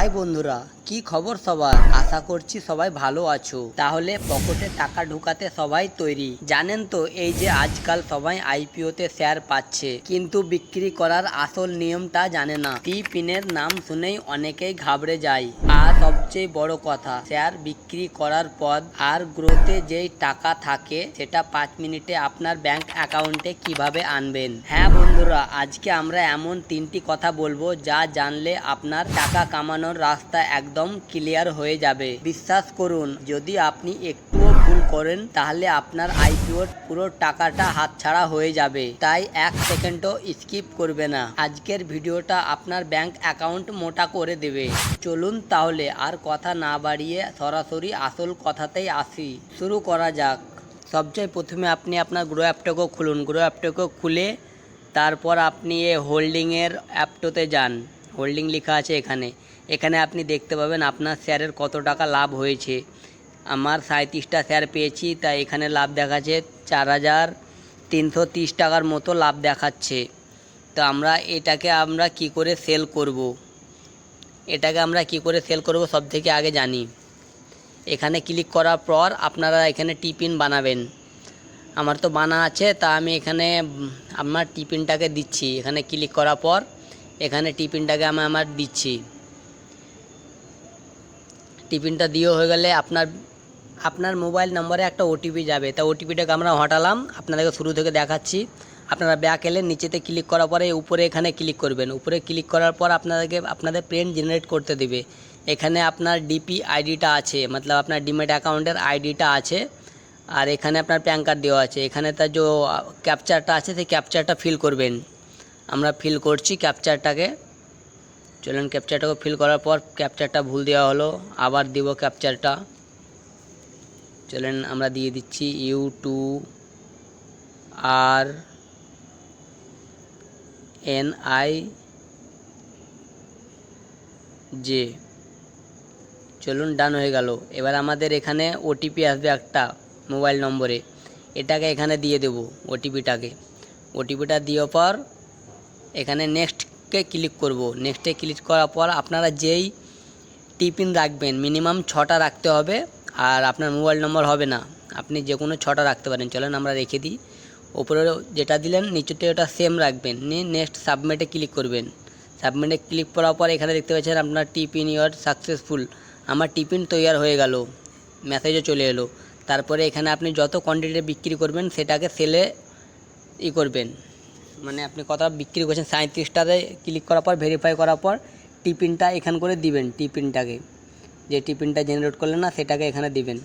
High বন্ধুরা, কি খবর সবার? আশা করছি সবাই ভালো আছো। তাহলে পকেটে টাকা ঢুকাতে সবাই তৈরি। জানেন তো এই যে আজকাল সবাই আইপিওতে শেয়ার পাচ্ছে, কিন্তু বিক্রি করার আসল নিয়মটা জানে না। টি পিনের নাম শুনেই অনেকেই ঘাবড়ে যায়। আর সবচেয়ে বড় কথা, শেয়ার বিক্রি করার পর আর গ্রোথে যেই টাকা থাকে সেটা 5 মিনিটে আপনার ব্যাংক অ্যাকাউন্টে কিভাবে আনবেন। হ্যাঁ বন্ধুরা, আজকে আমরা এমন 3টি কথা বলবো যা জানলে আপনার টাকা কামানোর রাস্তা একদম ক্লিয়ার হয়ে যাবে। বিশ্বাস করুন, যদি আপনি একটুও ভুল করেন তাহলে আপনার আইপিওর পুরো টাকাটা হাতছাড়া হয়ে যাবে। তাই 1 সেকেন্ডও স্কিপ করবে না। আজকের ভিডিওটা আপনার ব্যাংক অ্যাকাউন্ট মোটা করে দেবে। চলুন তাহলে আর কথা না বাড়িয়ে সরাসরি আসল কথাতেই আসি। শুরু করা যাক। সবচেয়ে প্রথমে আপনি আপনার গ্রো অ্যাপটাকে খুলুন। গ্রো অ্যাপটাকে খুলে তারপর আপনি এই হোল্ডিংয়ের অ্যাপটোতে যান। হোল্ডিং লেখা আছে এখানে আপনি দেখতে পাবেন আপনার শেয়ারের কত টাকা লাভ হয়েছে। আমার 37টা শেয়ার পেয়েছি, তাই এখানে লাভ দেখাচ্ছে 4,330 টাকার মতো লাভ দেখাচ্ছে। তো এটাকে আমরা কি করে সেল করব, সব থেকে আগে জানি। এখানে ক্লিক করার পর আপনারা এখানে টিপিন বানাবেন। আমার তো বানা আছে, তা আমি এখানে আমার টিপিনটাকে দিচ্ছি। এখানে ক্লিক করার পর এখানে টিপিনটাকে আমি দিচ্ছি। টিপিনটা দিয়ে হয়ে গেলে আপনার মোবাইল নম্বরে একটা ওটিপি যাবে। তা ওটিপিটাকে আমরা হটালাম, আপনাদেরকে শুরু থেকে দেখাচ্ছি। আপনারা ব্যাক এলে নিচেতে ক্লিক করার পরে উপরে এখানে ক্লিক করবেন। উপরে ক্লিক করার পর আপনাদের পেন জেনারেট করতে দেবে। এখানে আপনার ডিপি আইডিটা আছে, মতলব আপনার ডিমেট অ্যাকাউন্টের আইডিটা আছে, আর এখানে আপনার প্যান কার্ড দেওয়া আছে। এখানে তার যে ক্যাপচারটা আছে সেই ক্যাপচারটা ফিল করবেন। আমরা ফিল করছি ক্যাপচারটাকে। চলুন, ক্যাপচারটাকে ফিল করার পর ক্যাপচারটা ভুল দেওয়া হলো, আবার দিব ক্যাপচারটা। চলেন আমরা দিয়ে দিচ্ছি U2RNIJ। চলুন, ডান হয়ে গেল। এবার আমাদের এখানে ওটিপি আসবে একটা মোবাইল নম্বরে, এটাকে এখানে দিয়ে দেব। ওটিপিটা দেওয়ার পর এখানে নেক্সটকে ক্লিক করব। নেক্সটে ক্লিক করার পর আপনারা যেই টিপিন রাখবেন মিনিমাম 6টা রাখতে হবে, আর আপনার মোবাইল নম্বর হবে না, আপনি যে কোনো 6টা রাখতে পারেন। চলেন আমরা রেখে দিই। ওপরে যেটা দিলেন নিচেতে ওটা সেম রাখবেন। নিয়ে নেক্সট সাবমিটে ক্লিক করবেন। সাবমিটে ক্লিক করার পর এখানে দেখতে পাচ্ছেন আপনার টিপিন ইউর সাকসেসফুল। আমার টিপিন তৈরি হয়ে গেল, মেসেজও চলে এলো। তারপরে এখানে আপনি যত কোয়ান্টিটি বিক্রি করবেন সেটাকে সেলে করবেন, মানে আপনি কত বিক্রি করছেন 37টাতে ক্লিক করার পর ভেরিফাই করার পর টিপিনটা এখান করে দিবেন। টিপিনটাকে যে টিপিনটা জেনারেট করলেন না সেটাকে এখানে দিবেন।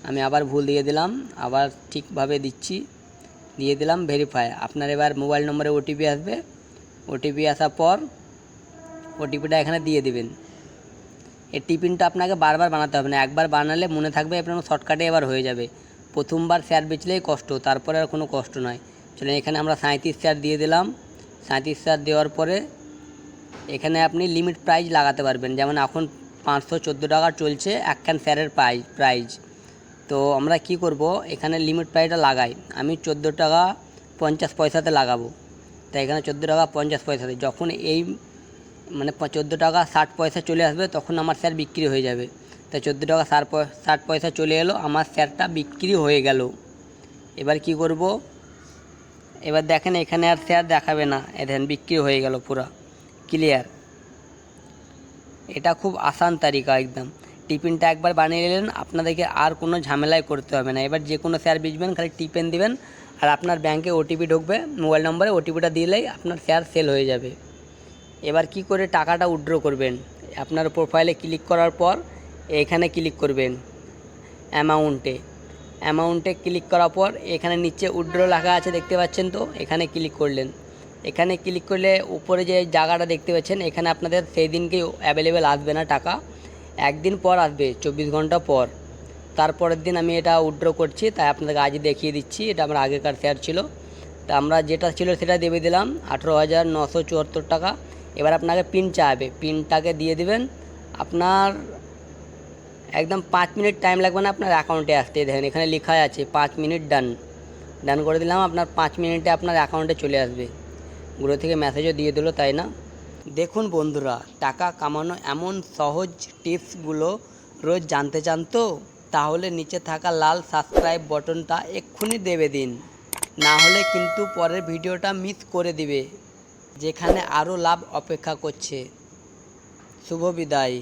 আমি আবার ভুল দিয়ে দিলাম, আবার ঠিকভাবে দিয়ে দিলাম ভেরিফাই। আপনার এবার মোবাইল নম্বরে ওটিপি আসবে। ওটিপি আসার পর ওটিপিটা এখানে দিয়ে দিবেন। এই টিপিনটা আপনাকে বারবার বানাতে হবে না, একবার বানালে মনে থাকবে, আপনার শর্টকাটে এবার হয়ে যাবে। প্রথমবার শেয়ার বেচলেই কষ্ট, তারপরে আর কোনো কষ্ট নয়। চলেন এখানে আমরা 37 শেয়ার দিয়ে দিলাম। 37 শেয়ার দেওয়ার পরে এখানে আপনি লিমিট প্রাইস লাগাতে পারবেন। যেমন এখন 514 টাকা চলছে একখান শেয়ারের প্রাইস। তো আমরা কি করব, এখানে লিমিট প্রাইসটা লাগাই। আমি 14 টাকা 50 পয়সাতে লাগাবো। তাই এখানে 14 টাকা 50 পয়সাতে যখন এই 14 টাকা 60 পয়সা চলে আসবে তখন আমার শেয়ার বিক্রি হয়ে যাবে। তাই 14 টাকা 60 পয়সা চলে এলো, আমার শেয়ারটা বিক্রি হয়ে গেল। এবার কি করব, এবার দেখেন এখানে আর শেয়ার দেখাবে না, দেখেন বিক্রি হয়ে গেল পুরো ক্লিয়ার। এটা খুব আসান তারিকা একদম। টিপিনটা একবার বানিয়ে নিলেন, আপনাদেরকে আর কোনো ঝামেলাই করতে হবে না। এবার যে কোনো শেয়ার বেচবেন খালি টিপেন দিবেন, আর আপনার ব্যাংকে ওটিপি ঢুকবে মোবাইল নম্বরে। ওটিপিটা দিলেই আপনার শেয়ার সেল হয়ে যাবে। এবার কি করে টাকাটা উইথড্র করবেন, আপনার প্রোফাইলে ক্লিক করার পর এখানে ক্লিক করবেন অ্যামাউন্টে ক্লিক করার পর এখানে নিচে উইথড্র লেখা আছে দেখতে পাচ্ছেন, তো এখানে ক্লিক করলেন। এখানে ক্লিক করলে উপরে যে জায়গাটা দেখতে পাচ্ছেন এখানে আপনাদের সেই দিনকেই অ্যাভেলেবেল আসবে না টাকা, একদিন পর আসবে, 24 ঘন্টা পর। তারপরের দিন আমি এটা উইথড্র করছি, তাই আপনাদেরকে আজ দেখিয়ে দিচ্ছি। এটা আমার আগেকার শেয়ার ছিল, তা আমরা যেটা ছিল সেটা দিয়ে দিলাম 18,974 টাকা। এবার আপনাকে পিন চাইবে, পিনটাকে দিয়ে দিবেন। আপনার একদম 5 মিনিট টাইম লাগবে না আপনার অ্যাকাউন্টে আসতে। দেখেন এখানে লেখা আছে 5 মিনিট ডান করে দিলাম। আপনার 5 মিনিটে আপনার অ্যাকাউন্টে চলে আসবে। গ্রো থেকে মেসেজও দিয়ে দিল, তাই না? দেখুন বন্ধুরা, টাকা কামানো এমন সহজ টিপসগুলো রোজ জানতে চান তো? তাহলে নিচে থাকা লাল সাবস্ক্রাইব বটনটা এক্ষুনি দেবে দিন, না হলে কিন্তু পরের ভিডিওটা মিস করে দিবে, যেখানে আরও লাভ অপেক্ষা করছে। শুভ বিদায়।